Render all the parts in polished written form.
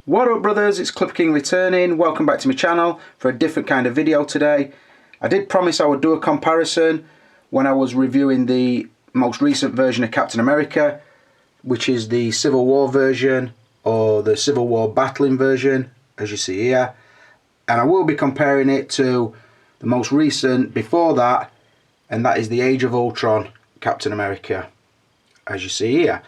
What up brothers, it's Clipper King returning. Welcome back to my channel for a different kind of video today. I did promise I would do a comparison when I was reviewing the most recent version of Captain America, which is the Civil War version or the Civil War battling version, as you see here. And I will be comparing it to the most recent before that, and that is the Age of Ultron Captain America, as you see here.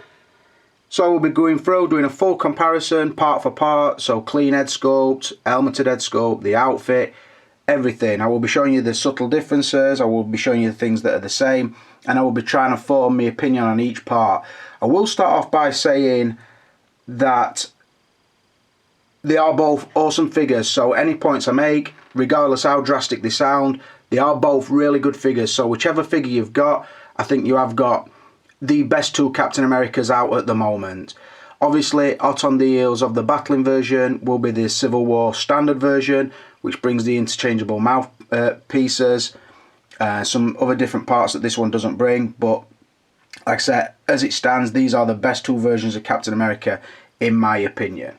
So we'll be going through, doing a full comparison, part for part, so clean head sculpt, helmeted head sculpt, the outfit, everything. I will be showing you the subtle differences, I will be showing you the things that are the same, and I will be trying to form my opinion on each part. I will start off by saying that they are both awesome figures, so any points I make, regardless how drastic they sound, they are both really good figures. So whichever figure you've got, I think you have got the best two Captain Americas out at the moment. Obviously, hot on the heels of the battling version will be the Civil War standard version, which brings the interchangeable mouth pieces, some other different parts that this one doesn't bring. But like I said, as it stands, these are the best two versions of Captain America in my opinion.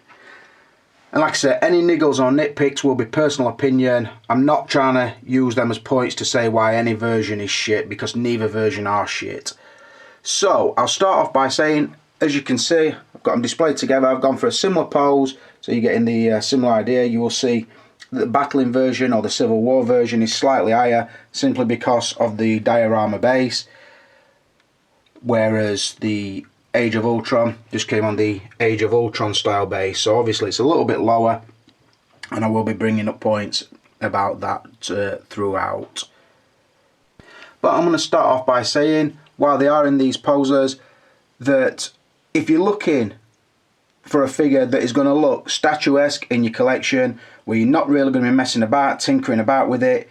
And like I said, any niggles or nitpicks will be personal opinion. I'm not trying to use them as points to say why any version is shit, because neither version are shit. So I'll start off by saying, as you can see, I've got them displayed together. I've gone for a similar pose, so you're getting the similar idea. You will see that the battling version or the Civil War version is slightly higher, simply because of the diorama base, whereas the Age of Ultron just came on the Age of Ultron style base. So obviously it's a little bit lower, and I will be bringing up points about that throughout. But I'm going to start off by saying, while they are in these poses, that if you're looking for a figure that is going to look statuesque in your collection, where you're not really going to be messing about, tinkering about with it,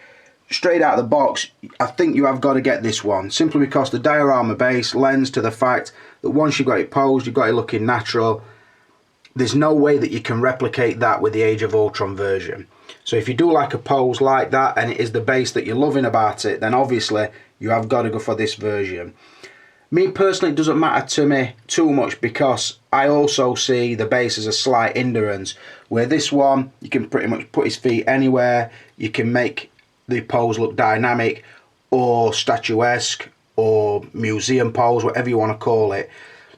straight out of the box, I think you have got to get this one, simply because the diorama base lends to the fact that once you've got it posed, you've got it looking natural. There's no way that you can replicate that with the Age of Ultron version. So if you do like a pose like that, and it is the base that you're loving about it, then obviously you have got to go for this version. Me personally, it doesn't matter to me too much, because I also see the base as a slight hindrance, where this one, you can pretty much put his feet anywhere, you can make the pose look dynamic or statuesque or museum pose, whatever you want to call it.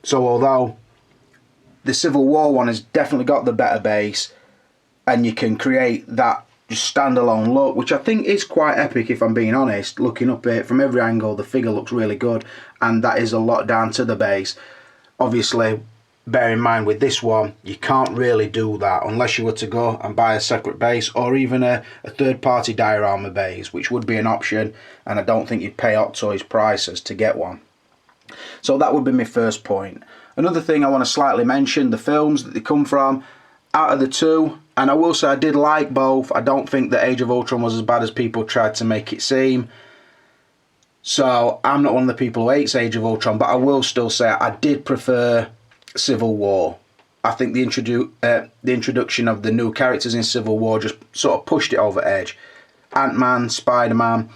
So although the Civil War one has definitely got the better base, and you can create that just standalone look, which I think is quite epic, if I'm being honest. Looking up it from every angle, the figure looks really good, and that is a lot down to the base. Obviously, bear in mind with this one, you can't really do that unless you were to go and buy a separate base, or even a third-party diorama base, which would be an option, and I don't think you'd pay Hot Toys prices to get one. So that would be my first point. Another thing I want to slightly mention, the films that they come from. Out of the two, and I will say I did like both, I don't think that Age of Ultron was as bad as people tried to make it seem. So I'm not one of the people who hates Age of Ultron, but I will still say I did prefer Civil War. I think the introduction of the new characters in Civil War just sort of pushed it over edge. Ant-Man, Spiderman,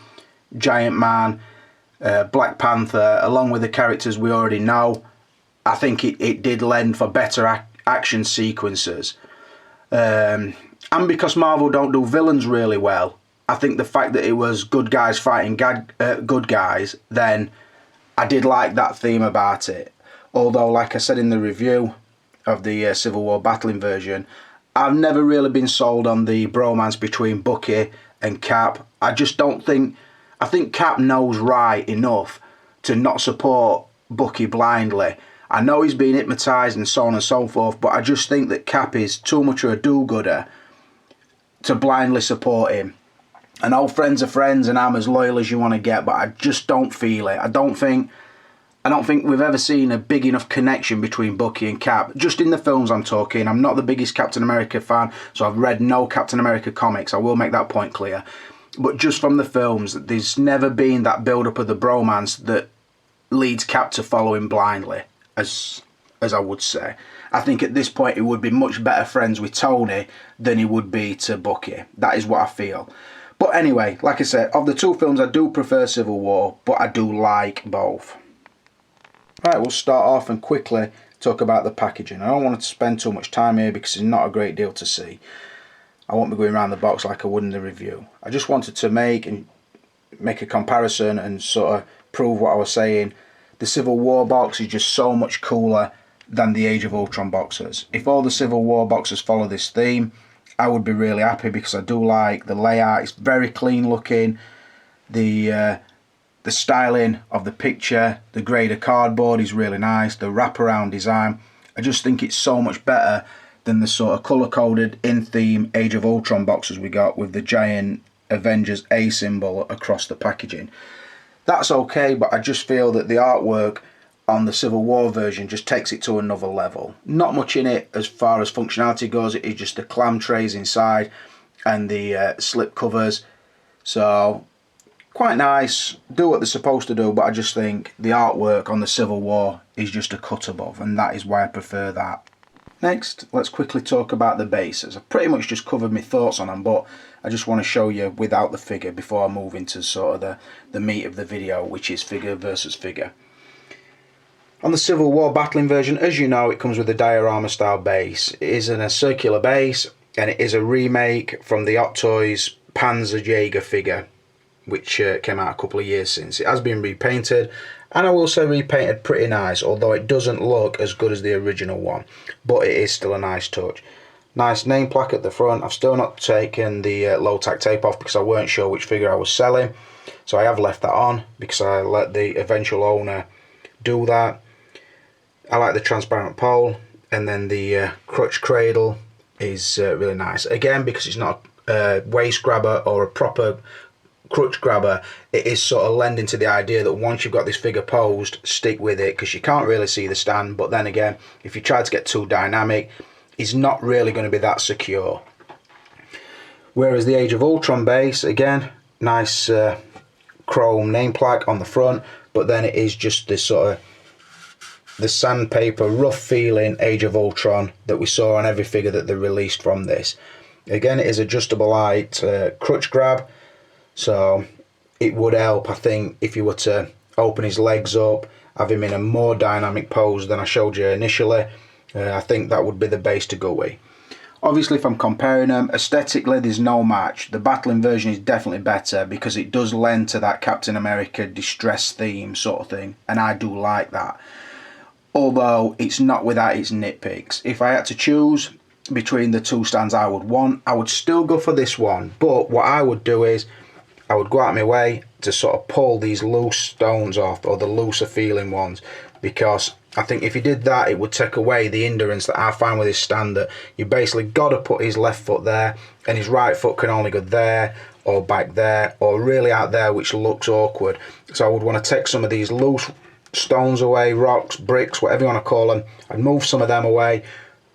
Giant Man, Black Panther, along with the characters we already know, I think it did lend for better action sequences. And because Marvel don't do villains really well, I think the fact that it was good guys fighting good guys, then I did like that theme about it. Although, like I said in the review of the Civil War battling version, I've never really been sold on the bromance between Bucky and Cap. I just don't think, I think Cap knows right enough to not support Bucky blindly. I know he's been hypnotised and so on and so forth, but I just think that Cap is too much of a do-gooder to blindly support him. I know friends are friends and I'm as loyal as you want to get, but I just don't feel it. I don't think we've ever seen a big enough connection between Bucky and Cap. Just in the films I'm talking. I'm not the biggest Captain America fan, so I've read no Captain America comics. I will make that point clear. But just from the films, there's never been that build-up of the bromance that leads Cap to follow him blindly. As I would say. I think at this point he would be much better friends with Tony than he would be to Bucky. That is what I feel. But anyway, like I said, of the two films I do prefer Civil War, but I do like both. Right, we'll start off and quickly talk about the packaging. I don't want to spend too much time here because it's not a great deal to see. I won't be going around the box like I would in the review. I just wanted to make a comparison and sort of prove what I was saying. The Civil War box is just so much cooler than the Age of Ultron boxes. If all the Civil War boxes follow this theme, I would be really happy because I do like the layout. It's very clean looking. The styling of the picture, the grade of cardboard is really nice. The wraparound design, I just think it's so much better than the sort of colour-coded in-theme Age of Ultron boxes we got with the giant Avengers A symbol across the packaging. That's okay, but I just feel that the artwork on the Civil War version just takes it to another level. Not much in it as far as functionality goes. It is just the clam trays inside and the slip covers. So quite nice, do what they're supposed to do, but I just think the artwork on the Civil War is just a cut above, and that is why I prefer that. Next, let's quickly talk about the bases. I've pretty much just covered my thoughts on them, but I just want to show you without the figure before I move into sort of the meat of the video, which is figure versus figure. On the Civil War battling version, as you know, it comes with a diorama style base. It is in a circular base, and it is a remake from the Hot Toys Panzerjäger figure, which came out a couple of years since. It has been repainted, and I will say repainted pretty nice, although it doesn't look as good as the original one, but it is still a nice touch. Nice name plaque at the front. I've still not taken the low tack tape off because I weren't sure which figure I was selling, so I have left that on because I let the eventual owner do that. I like the transparent pole, and then the crutch cradle is really nice. Again, because it's not a waist grabber or a proper crutch grabber, it is sort of lending to the idea that once you've got this figure posed, stick with it, because you can't really see the stand. But then again, if you try to get too dynamic, it's not really going to be that secure. Whereas the Age of Ultron base, again, nice chrome name plaque on the front, but then it is just this sort of the sandpaper rough feeling Age of Ultron that we saw on every figure that they released from this. Again, it is adjustable height crutch grab, so it would help, I think, if you were to open his legs up, have him in a more dynamic pose than I showed you initially. I think that would be the base to go with. Obviously, if I'm comparing them, aesthetically there's no match. The battling version is definitely better because it does lend to that Captain America distress theme sort of thing, and I do like that. Although it's not without its nitpicks. If I had to choose between the two stands I would want, I would still go for this one. But what I would do is I would go out of my way to sort of pull these loose stones off, or the looser feeling ones, because I think if you did that, it would take away the hindrance that I find with this stand, that you basically got to put his left foot there and his right foot can only go there or back there or really out there, which looks awkward. So I would want to take some of these loose stones away, rocks, bricks, whatever you want to call them. I'd move some of them away,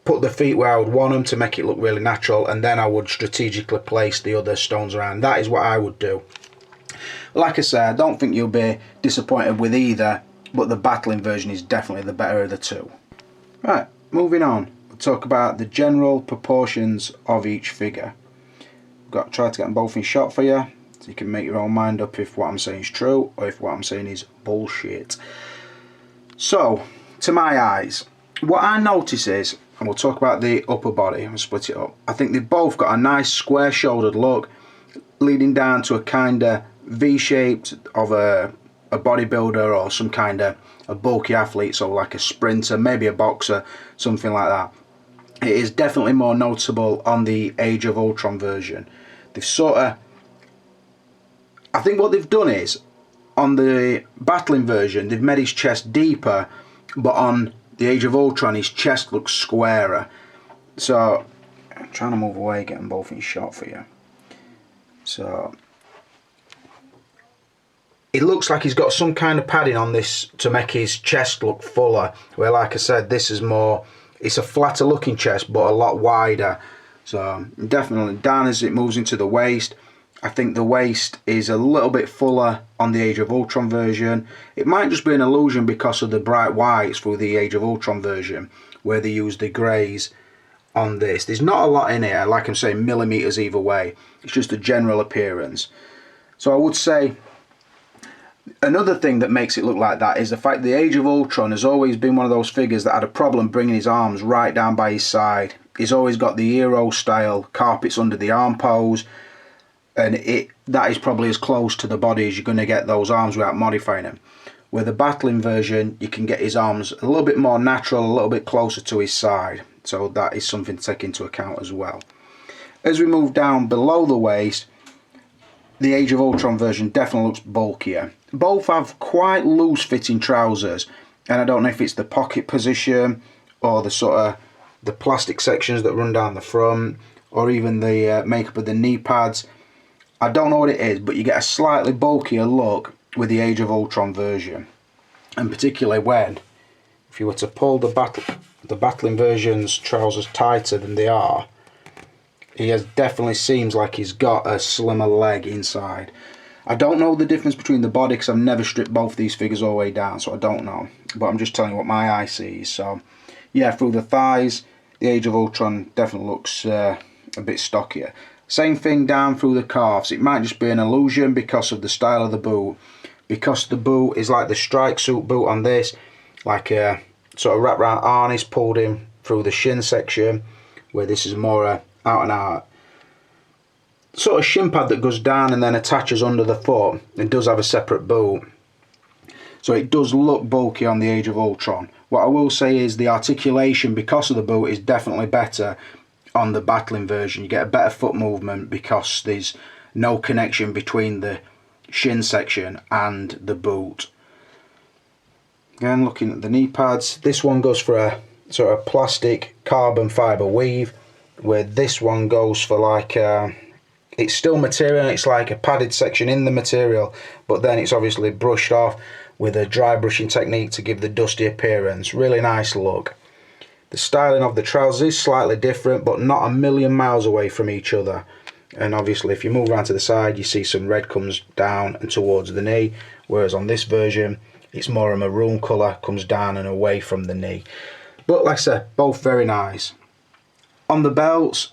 put the feet where I would want them to make it look really natural, and then I would strategically place the other stones around. That is what I would do. Like I said, I don't think you'll be disappointed with either, but the battling version is definitely the better of the two. Right, moving on, we'll talk about the general proportions of each figure. I've got to try to get them both in shot for you, so you can make your own mind up if what I'm saying is true or if what I'm saying is bullshit. So, to my eyes, what I notice is, and we'll talk about the upper body and split it up, I think they've both got a nice square shouldered look leading down to a kind of V-shaped of a bodybuilder or some kind of a bulky athlete, so like a sprinter, maybe a boxer, something like that. It is definitely more noticeable on the Age of Ultron version. They've sort of, I think what they've done is, on the battling version, they've made his chest deeper, but on the Age of Ultron, his chest looks squarer. So, I'm trying to move away, get them both in shot for you. So, it looks like he's got some kind of padding on this to make his chest look fuller, where, like I said, this is more, it's a flatter looking chest but a lot wider. So definitely down as it moves into the waist, I think the waist is a little bit fuller on the Age of Ultron version. It might just be an illusion because of the bright whites through the Age of Ultron version, where they use the greys on this. There's not a lot in it, like I'm saying, millimeters either way. It's just a general appearance. So I would say Another thing that makes it look like that is the fact the Age of Ultron has always been one of those figures that had a problem bringing his arms right down by his side. He's always got the hero style carpets under the arm pose, and that is probably as close to the body as you're going to get those arms without modifying them. With the battling version, you can get his arms a little bit more natural, a little bit closer to his side, so that is something to take into account as well. As we move down below the waist, the Age of Ultron version definitely looks bulkier. Both have quite loose fitting trousers, and I don't know if it's the pocket position or the sort of the plastic sections that run down the front, or even the makeup of the knee pads. I don't know what it is, but you get a slightly bulkier look with the Age of Ultron version, and particularly when, if you were to pull the battling version's trousers tighter than they are, definitely seems like he's got a slimmer leg inside. I don't know the difference between the body because I've never stripped both these figures all the way down, so I don't know. But I'm just telling you what my eye sees. So, yeah, through the thighs, the Age of Ultron definitely looks a bit stockier. Same thing down through the calves. It might just be an illusion because of the style of the boot. Because the boot is like the strike suit boot on this, like a sort of wrap round harness pulled in through the shin section, where this is more out and out sort of shin pad that goes down and then attaches under the foot. It does have a separate boot, so it does look bulky on the Age of Ultron. What I will say is the articulation, because of the boot, is definitely better on the battling version. You get a better foot movement because there's no connection between the shin section and the boot. Again, looking at the knee pads, this one goes for a sort of plastic carbon fibre weave, where this one goes for like it's still material, it's like a padded section in the material, but then it's obviously brushed off with a dry brushing technique to give the dusty appearance. Really nice look. The styling of the trousers is slightly different, but not a million miles away from each other. And obviously if you move around to the side, you see some red comes down and towards the knee, whereas on this version it's more a maroon colour, comes down and away from the knee. But like I said, both very nice. On the belts,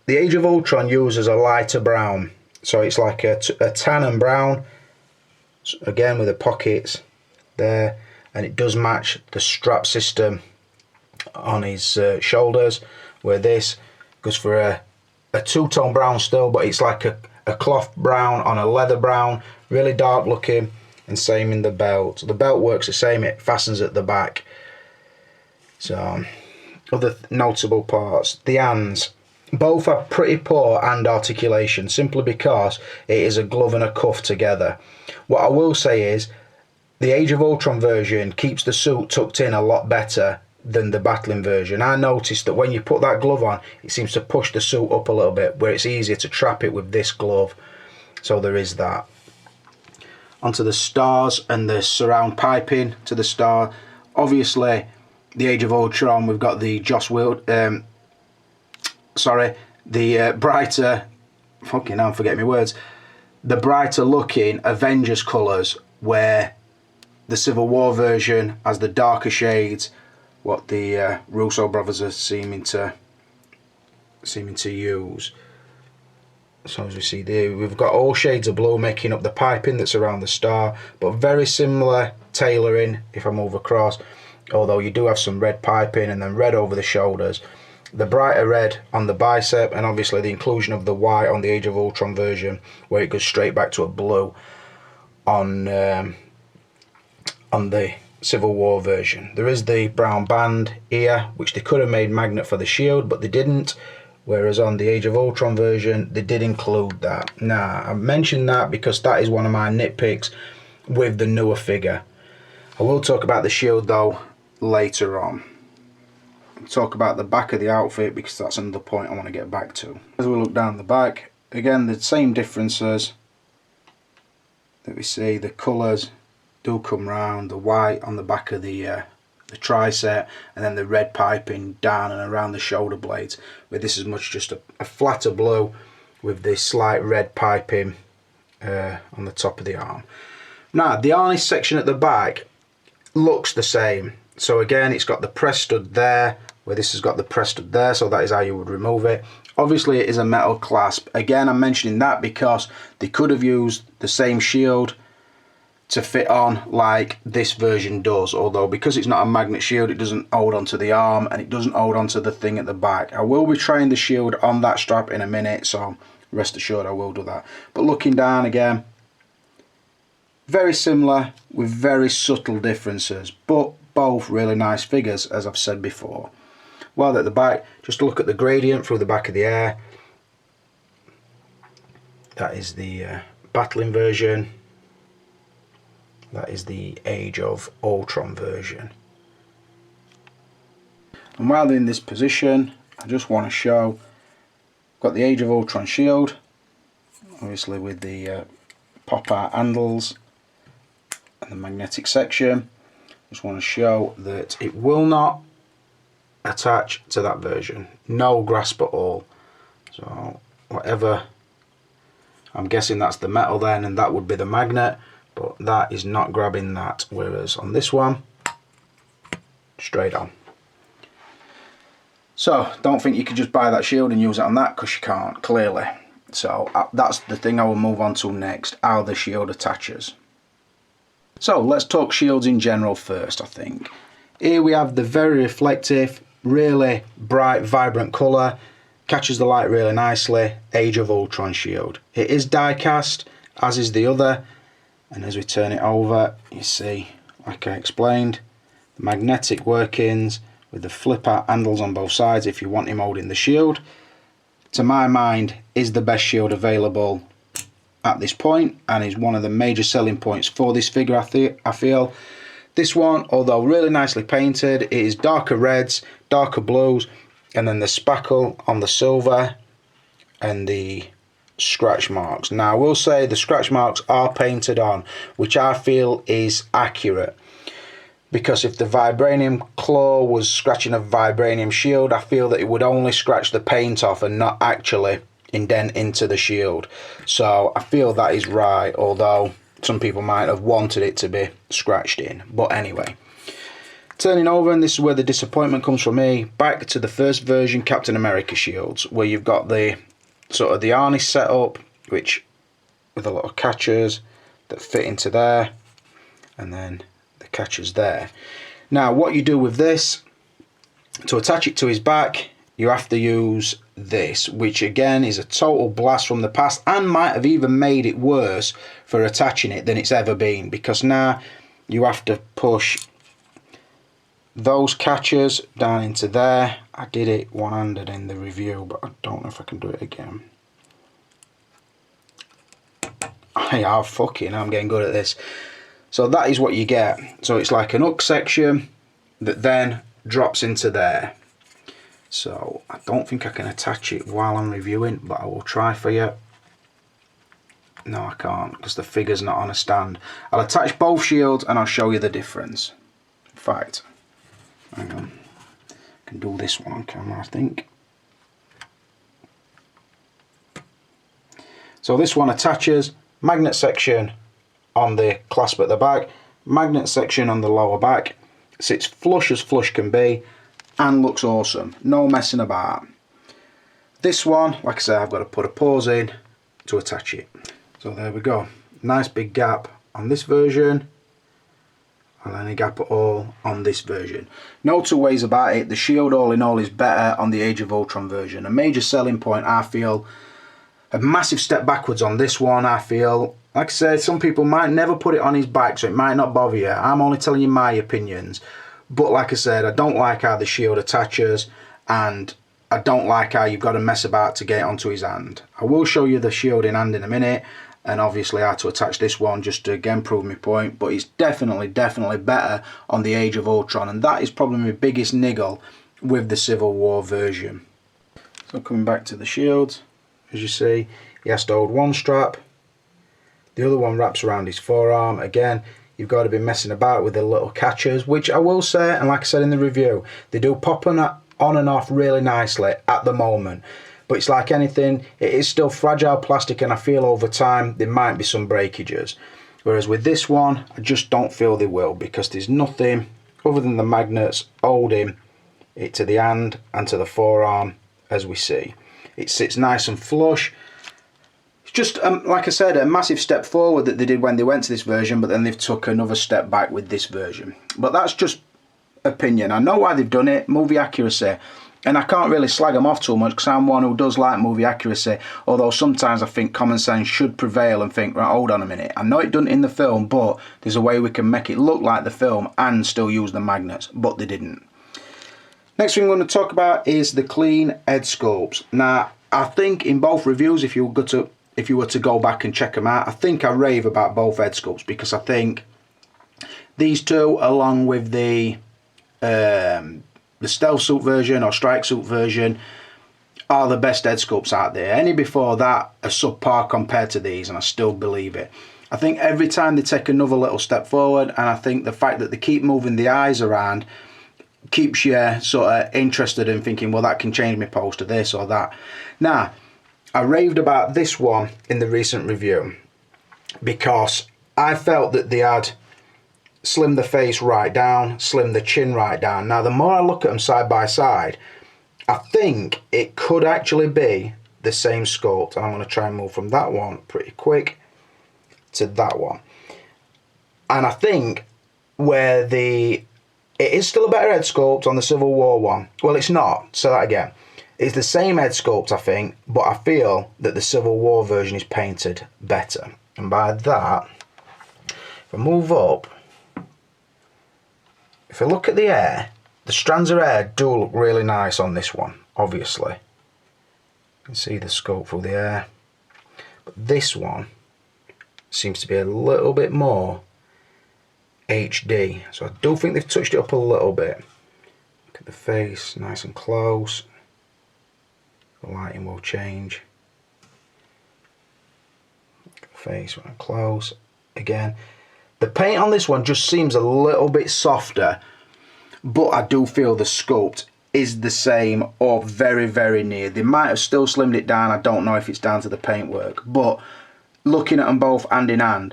the Age of Ultron uses a lighter brown, so it's like a tan and brown, again with the pockets there, and it does match the strap system on his shoulders, where this goes for a two-tone brown still, but it's like a cloth brown on a leather brown, really dark looking, and same in the belt. The belt works the same, it fastens at the back. So, other notable parts, the hands. Both are pretty poor hand articulation, simply because it is a glove and a cuff together. What I will say is, the Age of Ultron version keeps the suit tucked in a lot better than the battling version. I noticed that when you put that glove on, it seems to push the suit up a little bit, where it's easier to trap it with this glove. So there is that. Onto the stars and the surround piping to the star. Obviously, the Age of Ultron, we've got the brighter, fucking hell, I'm forgetting my words, the brighter looking Avengers colours, where the Civil War version has the darker shades, what the Russo brothers are seeming to use. So as we see there, we've got all shades of blue making up the piping that's around the star, but very similar tailoring if I move across, although you do have some red piping and then red over the shoulders. The brighter red on the bicep, and obviously the inclusion of the white on the Age of Ultron version, where it goes straight back to a blue on the Civil War version. There is the brown band here, which they could have made magnet for the shield, but they didn't, whereas on the Age of Ultron version they did include that. Now, I mentioned that because that is one of my nitpicks with the newer figure. I will talk about the shield though later on. Talk about the back of the outfit because that's another point I want to get back to. As we look down the back, again the same differences that we see. The colours do come round, the white on the back of the tricep, and then the red piping down and around the shoulder blades, where this is much just a flatter blue with this slight red piping on the top of the arm. Now the harness section at the back looks the same. So again, it's got the press stud there, where this has got the press stud there, so that is how you would remove it. Obviously it is a metal clasp. Again, I'm mentioning that because they could have used the same shield to fit on like this version does, although because it's not a magnet shield, it doesn't hold onto the arm and it doesn't hold onto the thing at the back. I will be trying the shield on that strap in a minute, so rest assured I will do that. But looking down again, very similar with very subtle differences, but both really nice figures, as I've said before. While at the back, just look at the gradient through the back of the air. That is the battling version. That is the Age of Ultron version. And while they're in this position, I just want to show, got the Age of Ultron shield, obviously with the pop-out handles and the magnetic section. Just want to show that it will not attach to that version. No grasp at all. So whatever, I'm guessing that's the metal then, and that would be the magnet. But that is not grabbing that, whereas on this one, straight on. So don't think you could just buy that shield and use it on that, because you can't, clearly. So that's the thing I will move on to next, how the shield attaches. So let's talk shields in general first, I think. Here we have the very reflective, really bright, vibrant colour, catches the light really nicely, Age of Ultron shield. It is die cast, as is the other. And as we turn it over, you see, like I explained, the magnetic workings with the flip-out handles on both sides if you want him holding the shield. To my mind, is the best shield available at this point, and is one of the major selling points for this figure, I feel. This one, although really nicely painted, it is darker reds, darker blues, and then the spackle on the silver and the scratch marks. Now I will say the scratch marks are painted on, which I feel is accurate, because if the vibranium claw was scratching a vibranium shield, I feel that it would only scratch the paint off and not actually indent into the shield. So I feel that is right, although some people might have wanted it to be scratched in. But anyway, turning over, and this is where the disappointment comes for me, back to the first version Captain America shields, where you've got the sort of the harness set up, which with a lot of catchers that fit into there, and then the catchers there. Now what you do with this, to attach it to his back, you have to use this, which again is a total blast from the past, and might have even made it worse for attaching it than it's ever been, because now you have to push those catchers down into there. I did it one-handed in the review, but I don't know if I can do it again. I'm getting good at this. So that is what you get. So it's like an hook section that then drops into there. So I don't think I can attach it while I'm reviewing, but I will try for you. No, I can't, because the figure's not on a stand. I'll attach both shields and I'll show you the difference. In fact, hang on, I can do this one on camera, I think. So this one attaches, magnet section on the clasp at the back, magnet section on the lower back, sits flush as flush can be, and looks awesome, no messing about. This one, like I said, I've got to put a pause in to attach it. So there we go, nice big gap on this version, and any gap at all on this version. No two ways about it, the shield all in all is better on the Age of Ultron version. A major selling point, I feel, a massive step backwards on this one, I feel. Like I said, some people might never put it on his back, so it might not bother you. I'm only telling you my opinions. But like I said, I don't like how the shield attaches, and I don't like how you've got to mess about to get it onto his hand. I will show you the shield in hand in a minute, and obviously how to attach this one just to again prove my point, but it's definitely better on the Age of Ultron, and that is probably my biggest niggle with the Civil War version. So coming back to the shield, as you see, he has to hold one strap, the other one wraps around his forearm. Again, you've got to be messing about with the little catchers, which I will say, and like I said in the review, they do pop on and off really nicely at the moment. But it's like anything, it is still fragile plastic, and I feel over time there might be some breakages. Whereas with this one, I just don't feel they will, because there's nothing other than the magnets holding it to the hand and to the forearm, as we see. It sits nice and flush. It's just, like I said, a massive step forward that they did when they went to this version, but then they've took another step back with this version. But that's just opinion. I know why they've done it, movie accuracy. And I can't really slag them off too much because I'm one who does like movie accuracy, although sometimes I think common sense should prevail and think, right, hold on a minute, I know it done in the film, but there's a way we can make it look like the film and still use the magnets, but they didn't. Next thing I'm going to talk about is the clean head sculpts. Now, I think in both reviews, if you were to go back and check them out, I think I rave about both head sculpts because I think these two, along with the stealth suit version or strike suit version, are the best head sculpts out there. Any before that are subpar compared to these, and I still believe it. I think every time they take another little step forward, and I think the fact that they keep moving the eyes around keeps you sort of interested in thinking, well, that can change my pose to this or that. Now, I raved about this one in the recent review because I felt that they had slim the face right down, slim the chin right down. Now, the more I look at them side by side, I think it could actually be the same sculpt. And I'm going to try and move from that one pretty quick to that one. And I think where it is still a better head sculpt on the Civil War one. Well, it's not. Say that again. It's the same head sculpt, I think, but I feel that the Civil War version is painted better. And by that, if I move up, if I look at the hair, the strands of hair do look really nice on this one, obviously. You can see the scope through the hair. But this one seems to be a little bit more HD. So I do think they've touched it up a little bit. Look at the face, nice and close. The lighting will change. Look at the face when I'm close. Again, the paint on this one just seems a little bit softer, but I do feel the sculpt is the same or very, very near. They might have still slimmed it down. I don't know if it's down to the paintwork, but looking at them both hand in hand,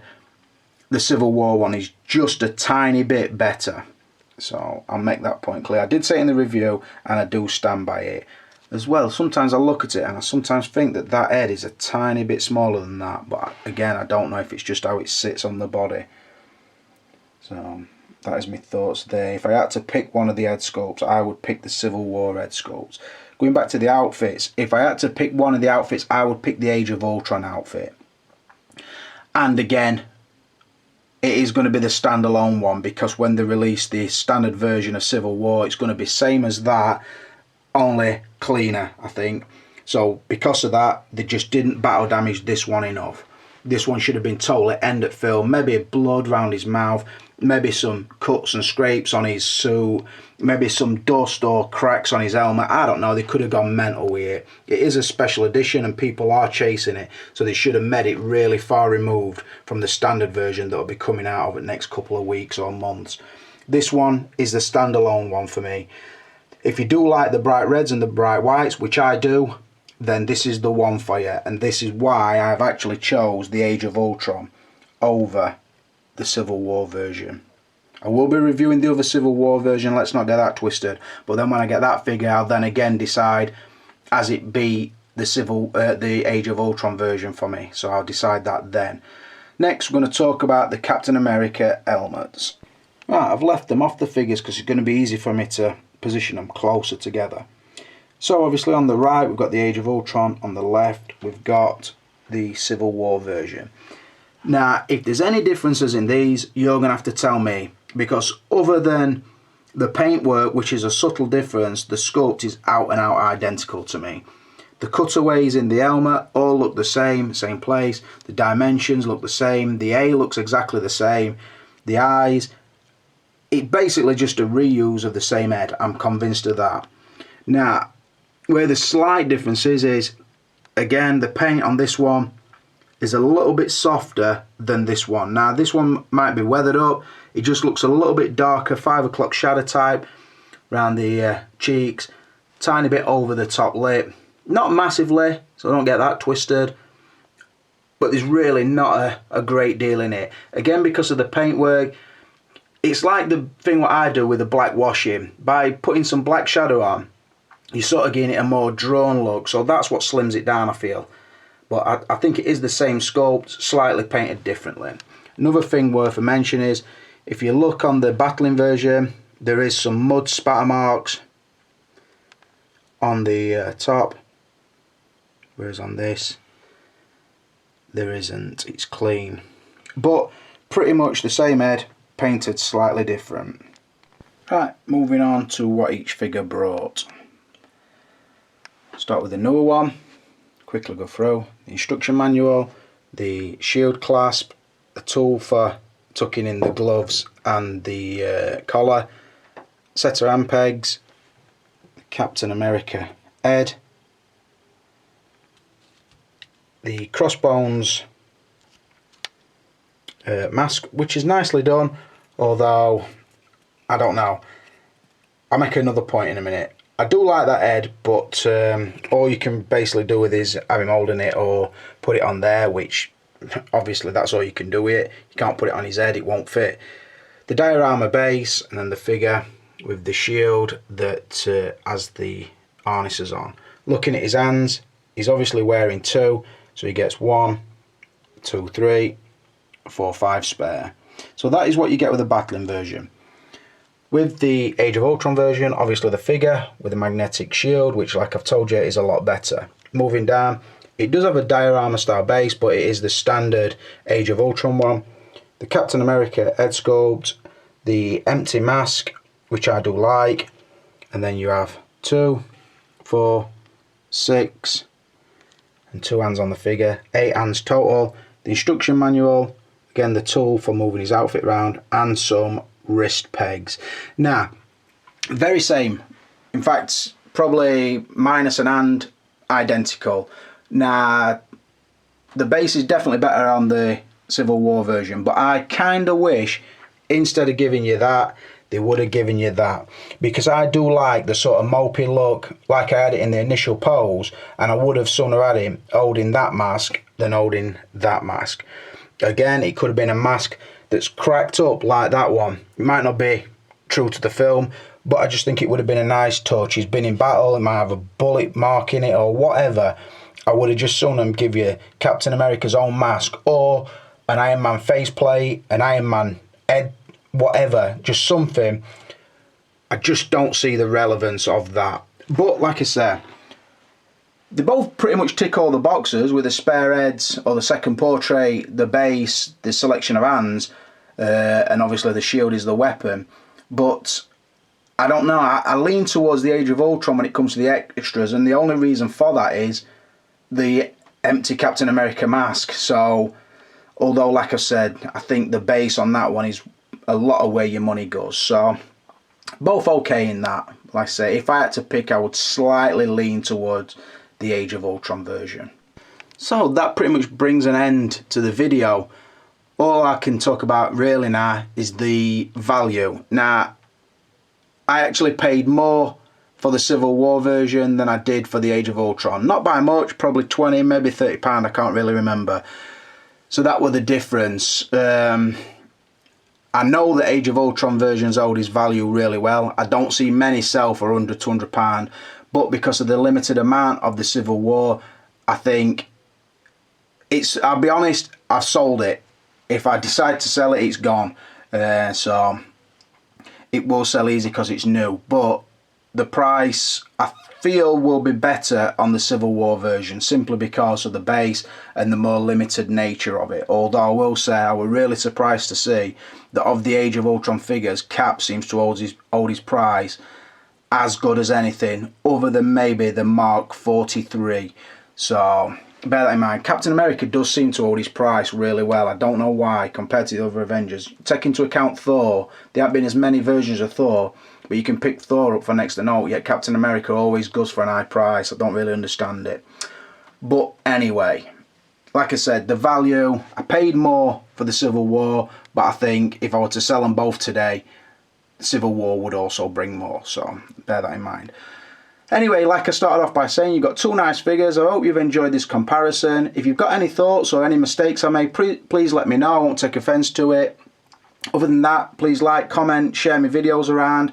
the Civil War one is just a tiny bit better. So I'll make that point clear. I did say it in the review, and I do stand by it. As well, sometimes I look at it and I sometimes think that that head is a tiny bit smaller than that, but again, I don't know if it's just how it sits on the body. So that is my thoughts there. If I had to pick one of the head sculpts, I would pick the Civil War head sculpts. Going back to the outfits, if I had to pick one of the outfits, I would pick the Age of Ultron outfit. And again, it is going to be the standalone one, because when they release the standard version of Civil War, it's going to be same as that, only cleaner, I think. So because of that, they just didn't battle damage this one enough. This one should have been totally end at film, maybe blood around his mouth, maybe some cuts and scrapes on his suit, maybe some dust or cracks on his helmet. I don't know, they could have gone mental with it. It is a special edition and people are chasing it, so they should have made it really far removed from the standard version that will be coming out over the next couple of weeks or months. This one is the standalone one for me. If you do like the bright reds and the bright whites, which I do, then this is the one for you, and this is why I've actually chose the Age of Ultron over the Civil War version. I will be reviewing the other Civil War version, let's not get that twisted, but then when I get that figure, I'll then again decide as it be the Age of Ultron version for me, so I'll decide that then. Next, we're going to talk about the Captain America helmets. Right, I've left them off the figures because it's going to be easy for me to position them closer together. So obviously on the right we've got the Age of Ultron, on the left we've got the Civil War version. Now if there's any differences in these, you're going to have to tell me, because other than the paintwork, which is a subtle difference, the sculpt is out and out identical to me. The cutaways in the helmet all look the same place, the dimensions look the same, the A looks exactly the same, the eyes, it's basically just a reuse of the same head, I'm convinced of that. Now, where the slight difference is, again, the paint on this one is a little bit softer than this one. Now, this one might be weathered up, it just looks a little bit darker, 5 o'clock shadow type, around the cheeks, tiny bit over the top lip. Not massively, so don't get that twisted, but there's really not a great deal in it. Again, because of the paintwork, it's like the thing what I do with the black washing. By putting some black shadow on, you're sort of getting it a more drawn look, so that's what slims it down, I feel. but I think it is the same sculpt, slightly painted differently. Another thing worth a mention is, if you look on the battling version, there is some mud spatter marks on the top, whereas on this there isn't. It's clean, but pretty much the same head, painted slightly different. Right, moving on to what each figure brought. Start with the newer one, quickly go through the instruction manual, the shield clasp, a tool for tucking in the gloves and the collar, set of hand pegs, Captain America head, the crossbones mask, which is nicely done, although I don't know, I'll make another point in a minute. I do like that head, but all you can basically do with is have him holding it or put it on there, which obviously that's all you can do with it. You can't put it on his head, it won't fit. The diorama base, and then the figure with the shield that has the harnesses on. Looking at his hands, he's obviously wearing 2, so he gets 1, 2, 3, 4, 5 spare. So that is what you get with the battling version. With the Age of Ultron version, obviously the figure with a magnetic shield, which, like I've told you, is a lot better. Moving down, it does have a diorama style base, but it is the standard Age of Ultron one. The Captain America head sculpt, the empty mask, which I do like, and then you have 2, 4, 6, and 2 hands on the figure, 8 hands total. The instruction manual, again the tool for moving his outfit around, and some wrist pegs. Now, very same, in fact probably minus an hand, identical. Now, the base is definitely better on the Civil War version, but I kind of wish instead of giving you that, they would have given you that, because I do like the sort of mopey look like I had it in the initial pose, and I would have sooner had him holding that mask than holding that mask. Again, it could have been a mask that's cracked up like that one. It might not be true to the film, but I just think it would have been a nice touch. He's been in battle, it might have a bullet mark in it or whatever. I would have just sooner give you Captain America's own mask, or an Iron Man faceplate, an Iron Man head, whatever, just something. I just don't see the relevance of that. But like I say, they both pretty much tick all the boxes with the spare heads or the second portrait, the base, the selection of hands, and obviously the shield is the weapon. But I don't know, I lean towards the Age of Ultron when it comes to the extras, and the only reason for that is the empty Captain America mask. So although, like I said, I think the base on that one is a lot of where your money goes. So both okay in that. Like I say, if I had to pick, I would slightly lean towards the Age of Ultron version. So that pretty much brings an end to the video. All I can talk about really now is the value. Now, I actually paid more for the Civil War version than I did for the Age of Ultron. Not by much, probably 20, maybe £30, I can't really remember. So that was the difference. I know the Age of Ultron versions hold its value really well. I don't see many sell for under £200, but because of the limited amount of the Civil War, I think it's, I'll be honest, I've sold it. If I decide to sell it, it's gone. So it will sell easy because it's new, but the price I feel will be better on the Civil War version, simply because of the base and the more limited nature of it. Although I will say I was really surprised to see that of the Age of Ultron figures, Cap seems to hold his price as good as anything, other than maybe the Mark 43. So bear that in mind. Captain America does seem to hold his price really well. I don't know why compared to the other Avengers. Take into account Thor, there haven't been as many versions of Thor, but you can pick Thor up for next to no, yet Captain America always goes for an high price. I don't really understand it. But anyway, like I said, the value, I paid more for the Civil War, but I think if I were to sell them both today, Civil War would also bring more, so bear that in mind. Anyway, like I started off by saying, you've got two nice figures. I hope you've enjoyed this comparison. If you've got any thoughts or any mistakes I made, please let me know. I won't take offence to it. Other than that, please like, comment, share my videos around.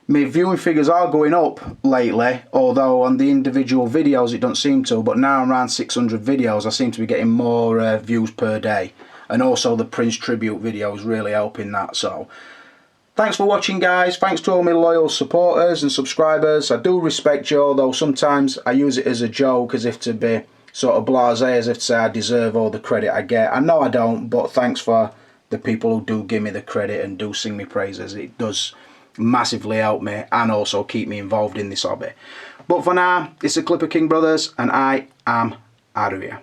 My viewing figures are going up lately, although on the individual videos it don't seem to, but now I'm around 600 videos, I seem to be getting more views per day. And also the Prince tribute video is really helping that. So thanks for watching, guys. Thanks to all my loyal supporters and subscribers. I do respect you, although sometimes I use it as a joke, as if to be sort of blasé, as if to say I deserve all the credit I get. I know I don't, but thanks for the people who do give me the credit and do sing me praises. It does massively help me and also keep me involved in this hobby. But for now, it's the Clipper King Brothers, and I am out of here.